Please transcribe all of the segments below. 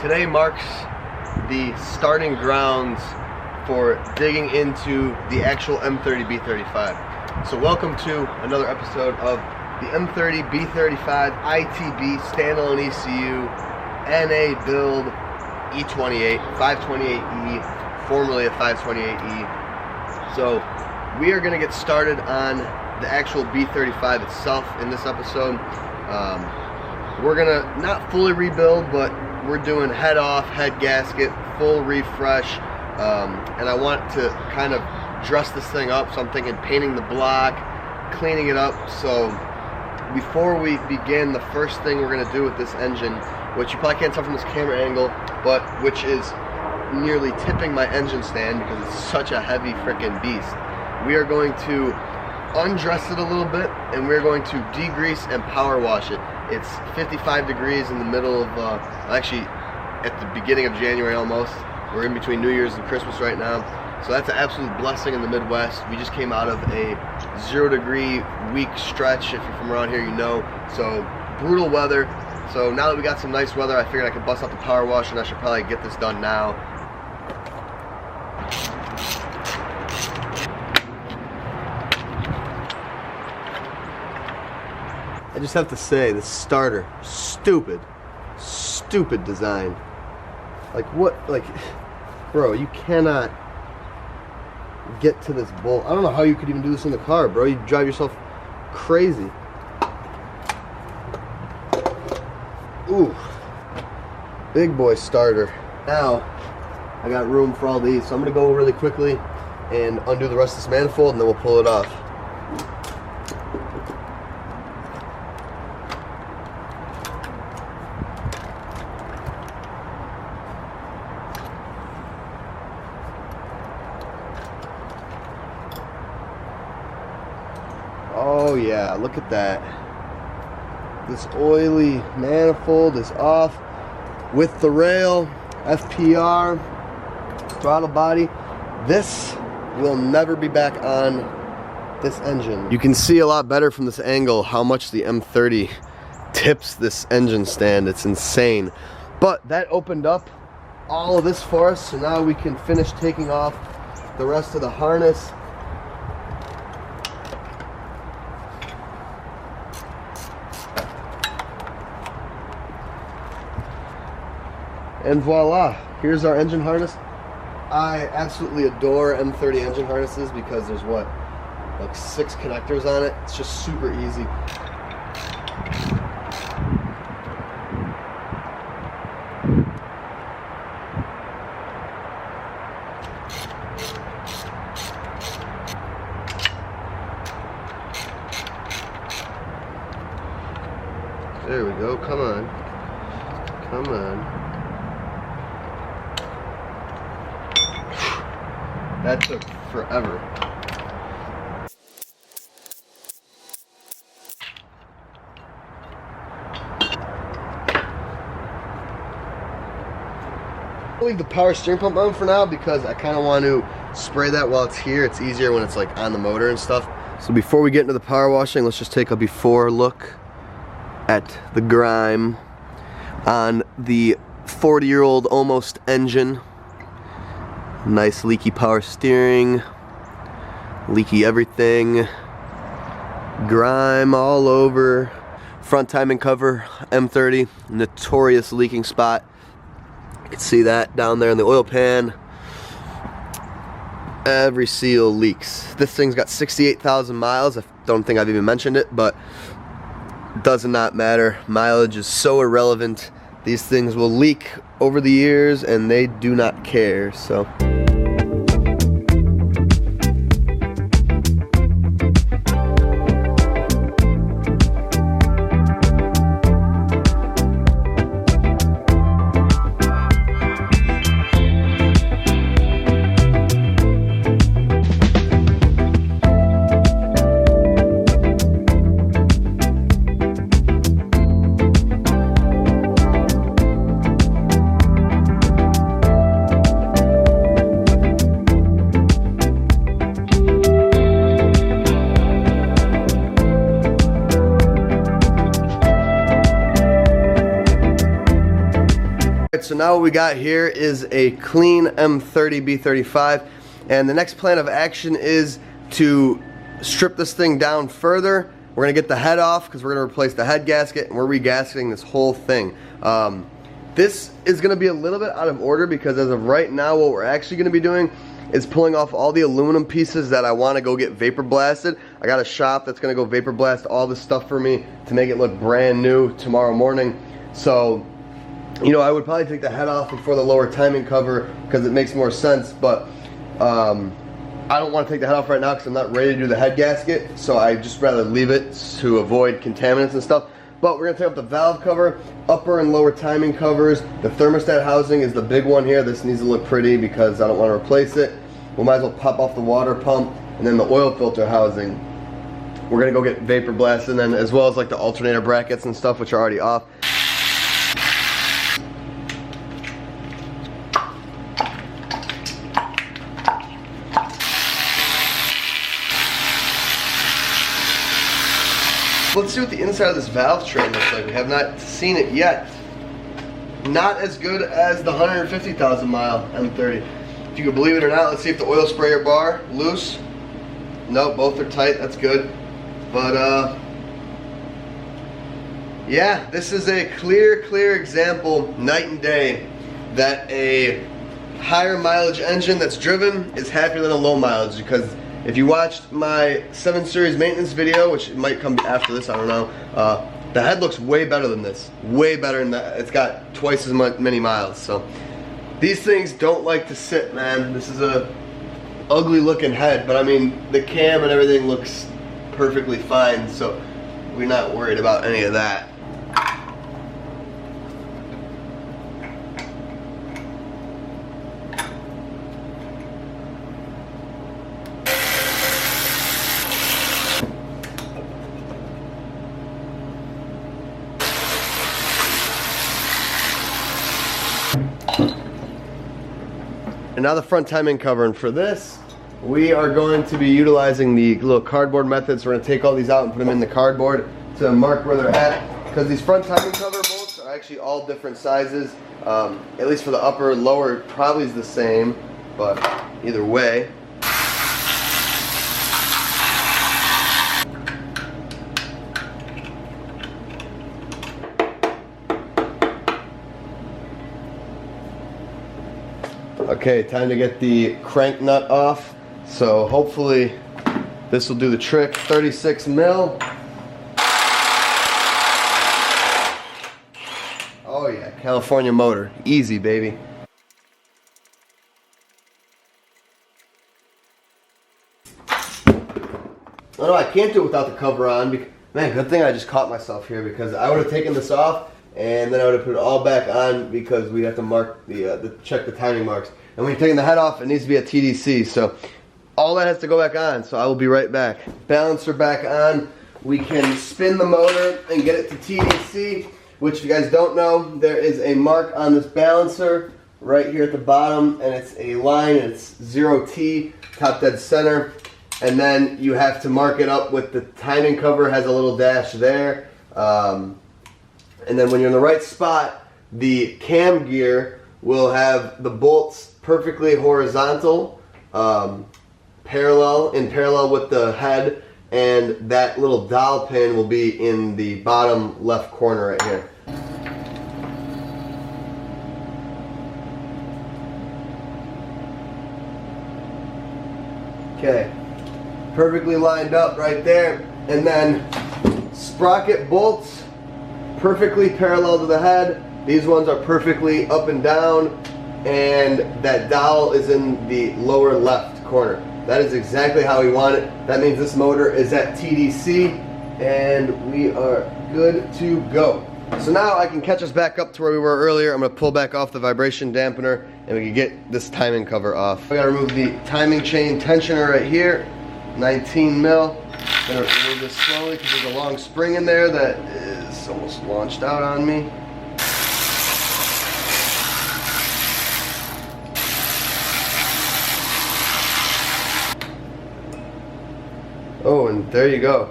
Today marks the starting grounds for digging into the actual M30B35. So welcome to another episode of the M30B35 ITB Standalone ECU NA build E28 528E, formerly a 528E. So we are going to get started on the actual B35 itself in this episode. We're going to not fully rebuild, but we're doing head off, head gasket, full refresh, and I want to kind of dress this thing up, so I'm thinking painting the block, cleaning it up. So before we begin, the first thing we're going to do with this engine, which you probably can't tell from this camera angle, but which is nearly tipping my engine stand because it's such a heavy freaking beast, we are going to undress it a little bit, and we're going to degrease and power wash it. It's 55 degrees in the middle of, actually at the beginning of January almost. We're in between New Year's and Christmas right now. So that's an absolute blessing in the Midwest. We just came out of a 0-degree week stretch. If you're from around here, you know. So brutal weather. So now that we got some nice weather, I figured I could bust out the power wash, and I should probably get this done now. I just have to say, this starter, stupid design. Like what, like, bro, you cannot get to this bolt. I don't know how you could even do this in the car, bro. You drive yourself crazy. Ooh, big boy starter. Now, I got room for all these, so I'm gonna go really quickly and undo the rest of this manifold, and then we'll pull it off. Oh yeah, look at that. This oily manifold is off with the rail, FPR, throttle body. This will never be back on this engine. You can see a lot better from this angle how much the M30 tips this engine stand. It's insane. But that opened up all of this for us, so now we can finish taking off the rest of the harness. And voila, here's our engine harness. I absolutely adore M30 engine harnesses because there's what, like 6 connectors on it. It's just super easy. There we go, come on. Come on. That took forever. I'll leave the power steering pump on for now because I kind of want to spray that while it's here. It's easier when it's like on the motor and stuff. So before we get into the power washing, let's just take a before look at the grime on the 40-year-old almost engine. Nice leaky power steering, leaky everything, grime all over. Front timing cover, M30, notorious leaking spot. You can see that down there in the oil pan. Every seal leaks. This thing's got 68,000 miles. I don't think I've even mentioned it, but it does not matter. Mileage is so irrelevant. These things will leak over the years and they do not care, so. Alright, so now what we got here is a clean M30B35, and the next plan of action is to strip this thing down further. We're going to get the head off because we're going to replace the head gasket, and we're regasketing this whole thing. This is going to be a little bit out of order because as of right now what we're actually going to be doing is pulling off all the aluminum pieces that I want to go get vapor blasted. I got a shop that's going to go vapor blast all this stuff for me to make it look brand new tomorrow morning. So, you know, I would probably take the head off before the lower timing cover because it makes more sense, but I don't want to take the head off right now because I'm not ready to do the head gasket, so I just rather leave it to avoid contaminants and stuff. But we're going to take up the valve cover, upper and lower timing covers. The thermostat housing is the big one here. This needs to look pretty because I don't want to replace it. We might as well pop off the water pump, and then the oil filter housing. We're going to go get vapor blasted, and then as well as like the alternator brackets and stuff, which are already off. Let's see what the inside of this valve train looks like. We have not seen it yet. Not as good as the 150,000 mile M30. If you can believe it or not, let's see if the oil sprayer bar loose. Nope, both are tight. That's good. But yeah, this is a clear example, night and day, that a higher mileage engine that's driven is happier than a low mileage. Because if you watched my 7 Series maintenance video, which might come after this, I don't know, the head looks way better than this. Way better than that. It's got twice as many miles. So these things don't like to sit, man. This is a ugly looking head, but I mean, the cam and everything looks perfectly fine, so we're not worried about any of that. And now the front timing cover, and for this we are going to be utilizing the little cardboard method. So we're going to take all these out and put them in the cardboard to mark where they're at, because these front timing cover bolts are actually all different sizes. At least for the upper, lower probably is the same, but either way. Okay, time to get the crank nut off. So hopefully this will do the trick. 36 mil. Oh yeah, California motor. Easy, baby. Oh no, I can't do it without the cover on. Man, good thing I just caught myself here, because I would have taken this off and then I would have put it all back on, because we'd have to mark check the timing marks. And when you're taking the head off, it needs to be at TDC. So all that has to go back on. So I will be right back. Balancer back on. We can spin the motor and get it to TDC, which, if you guys don't know, there is a mark on this balancer right here at the bottom, and it's a line, and it's 0T, top dead center. And then you have to mark it up with the timing cover, has a little dash there. And then when you're in the right spot, the cam gear will have the bolts perfectly horizontal, in parallel with the head, and that little dowel pin will be in the bottom left corner right here. Okay, perfectly lined up right there. And then sprocket bolts, perfectly parallel to the head. These ones are perfectly up and down, and that dowel is in the lower left corner. That is exactly how we want it. That means this motor is at TDC, and we are good to go. So now I can catch us back up to where we were earlier. I'm going to pull back off the vibration dampener, and we can get this timing cover off. I got to remove the timing chain tensioner right here, 19 mil. I'm going to remove this slowly because there's a long spring in there that is almost launched out on me. Oh, and there you go.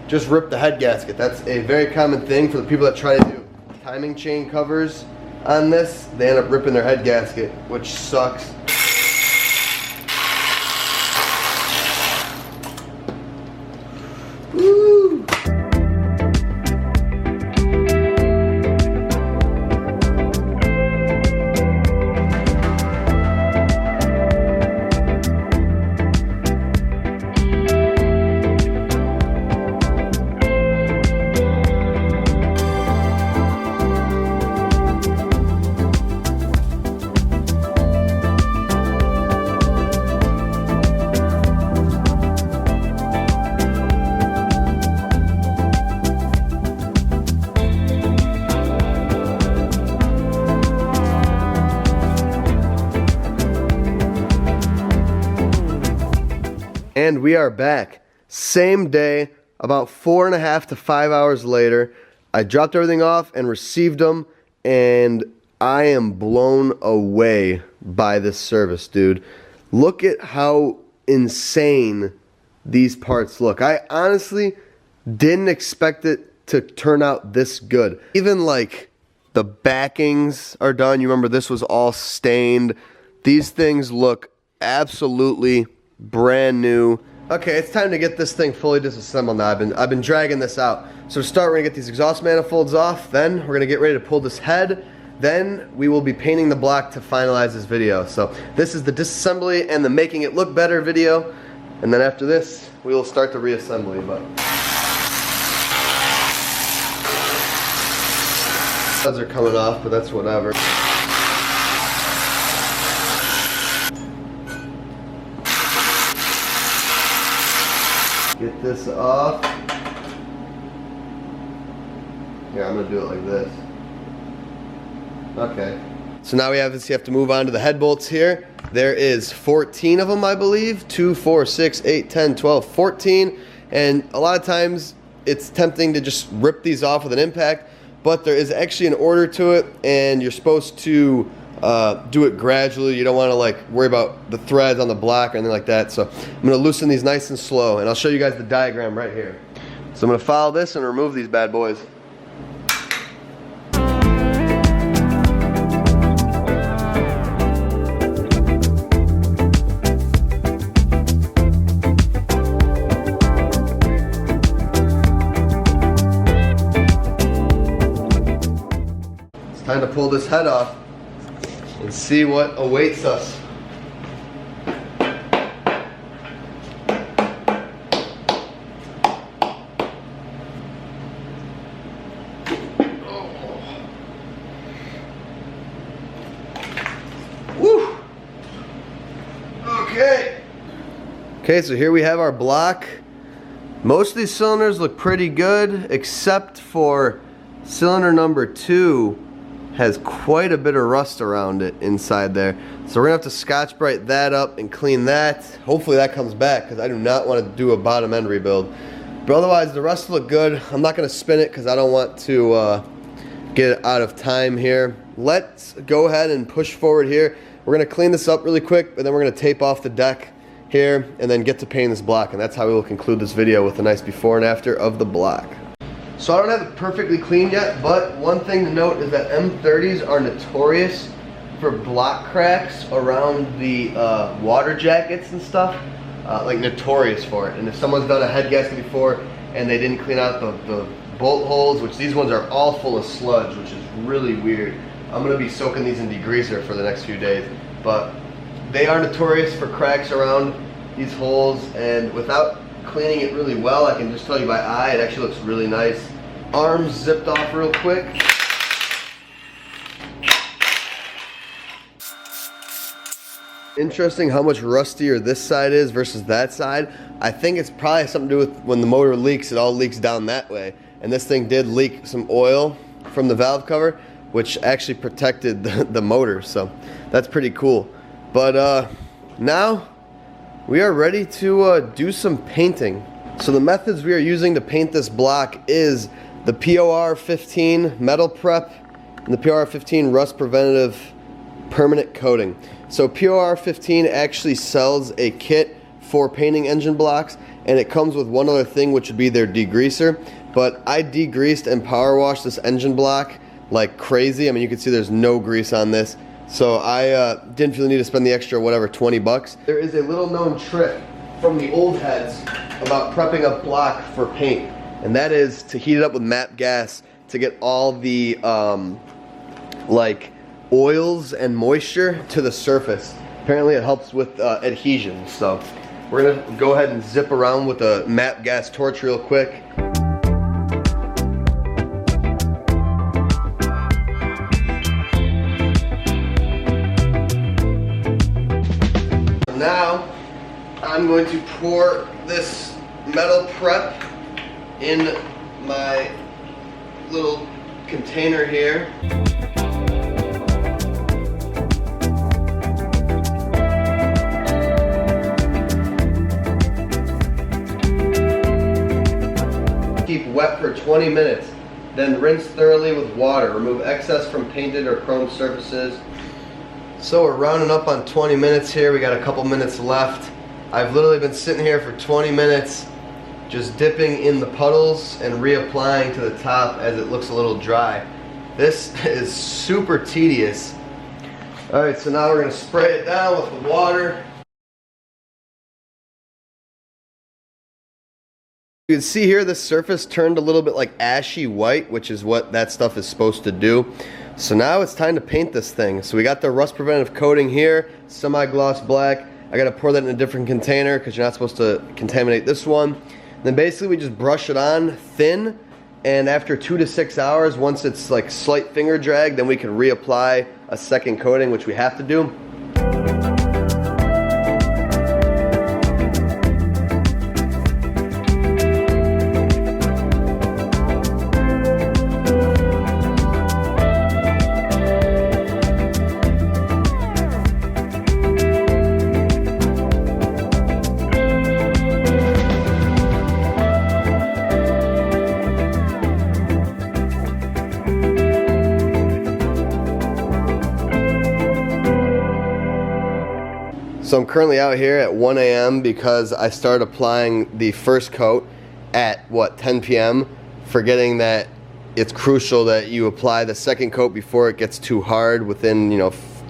Just rip the head gasket. That's a very common thing for the people that try to do timing chain covers on this, they end up ripping their head gasket, which sucks. Woo! And we are back. Same day, about 4.5 to 5 hours later. I dropped everything off and received them, and I am blown away by this service, dude. Look at how insane these parts look. I honestly didn't expect it to turn out this good. Even like the backings are done. You remember this was all stained. These things look absolutely brand new. Okay, it's time to get this thing fully disassembled now. I've been dragging this out. So to start, we're gonna get these exhaust manifolds off. Then we're gonna get ready to pull this head. Then we will be painting the block to finalize this video. So this is the disassembly and the making it look better video. And then after this, we will start the reassembly. But studs are coming off, but that's whatever. Get this off. Here, I'm gonna do it like this. Okay. So now we have this, you have to move on to the head bolts here. There is 14 of them, I believe. 2, 4, 6, 8, 10, 12, 14. And a lot of times it's tempting to just rip these off with an impact, but there is actually an order to it, and you're supposed to do it gradually. You don't want to like worry about the threads on the block or anything like that. So I'm going to loosen these nice and slow, and I'll show you guys the diagram right here. So I'm going to follow this and remove these bad boys. It's time to pull this head off and see what awaits us. Woo! Okay, so here we have our block. Most of these cylinders look pretty good, except for cylinder number 2 has quite a bit of rust around it inside there. So we're gonna have to Scotch-Brite that up and clean that. Hopefully that comes back, because I do not want to do a bottom end rebuild. But otherwise, the rust look good. I'm not gonna spin it because I don't want to get out of time here. Let's go ahead and push forward here. We're gonna clean this up really quick, and then we're gonna tape off the deck here and then get to painting this block. And that's how we will conclude this video, with a nice before and after of the block. So I don't have it perfectly clean yet, but one thing to note is that M30s are notorious for block cracks around the water jackets and stuff. Like notorious for it. And if someone's done a head gasket before and they didn't clean out the bolt holes, which these ones are all full of sludge, which is really weird. I'm gonna be soaking these in degreaser for the next few days. But they are notorious for cracks around these holes, and without cleaning it really well, I can just tell you by eye, it actually looks really nice. Arms zipped off real quick. Interesting how much rustier this side is versus that side. I think it's probably something to do with when the motor leaks, it all leaks down that way. And this thing did leak some oil from the valve cover, which actually protected the motor, so that's pretty cool. But now we are ready to do some painting. So the methods we are using to paint this block is the POR 15 metal prep and the POR 15 rust preventative permanent coating. So POR 15 actually sells a kit for painting engine blocks, and it comes with one other thing, which would be their degreaser. But I degreased and power washed this engine block like crazy. I mean, you can see there's no grease on this. So I didn't feel the need to spend the extra, whatever, 20 bucks. There is a little known trick from the old heads about prepping a block for paint, and that is to heat it up with MAP gas to get all the like oils and moisture to the surface. Apparently it helps with adhesion. So we're gonna go ahead and zip around with a MAP gas torch real quick. Now I'm going to pour this metal prep in my little container here. Keep wet for 20 minutes, then rinse thoroughly with water. Remove excess from painted or chrome surfaces. So we're rounding up on 20 minutes here. We got a couple minutes left. I've literally been sitting here for 20 minutes just dipping in the puddles and reapplying to the top as it looks a little dry. This is super tedious. Alright, so now we're going to spray it down with the water. You can see here this surface turned a little bit like ashy white, which is what that stuff is supposed to do. So now it's time to paint this thing. So we got the rust preventive coating here, semi-gloss black. I got to pour that in a different container because you're not supposed to contaminate this one. Then basically we just brush it on thin, and after 2 to 6 hours, once it's like slight finger drag, then we can reapply a second coating, which we have to do. So I'm currently out here at 1 a.m. because I started applying the first coat at, 10 p.m., forgetting that it's crucial that you apply the second coat before it gets too hard within,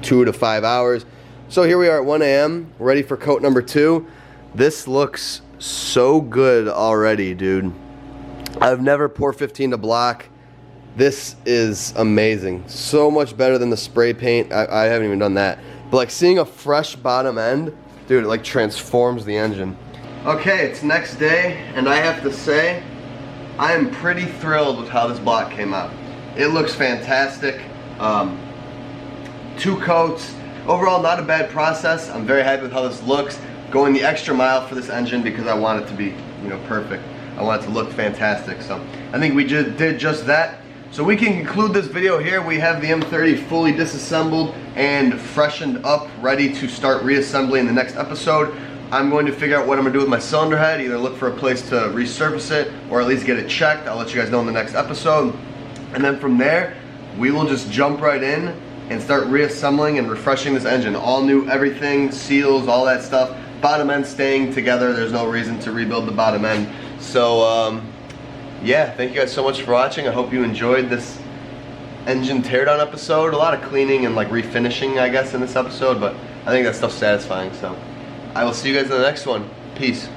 2 to 5 hours. So here we are at 1 a.m., ready for coat number 2. This looks so good already, dude. I've never poured 15 to block. This is amazing. So much better than the spray paint. I haven't even done that. But like seeing a fresh bottom end, dude, it like transforms the engine. Okay, it's next day, and I have to say, I am pretty thrilled with how this block came out. It looks fantastic. 2 coats. Overall, not a bad process. I'm very happy with how this looks. Going the extra mile for this engine because I want it to be, perfect. I want it to look fantastic. So I think we just did just that. So we can conclude this video here. We have the M30 fully disassembled and freshened up, ready to start reassembling the next episode. I'm going to figure out what I'm going to do with my cylinder head, either look for a place to resurface it or at least get it checked. I'll let you guys know in the next episode. And then from there, we will just jump right in and start reassembling and refreshing this engine. All new everything, seals, all that stuff. Bottom end staying together. There's no reason to rebuild the bottom end. So, yeah, thank you guys so much for watching. I hope you enjoyed this engine teardown episode. A lot of cleaning and like refinishing, I guess, in this episode, but I think that stuff's satisfying. So I will see you guys in the next one. Peace.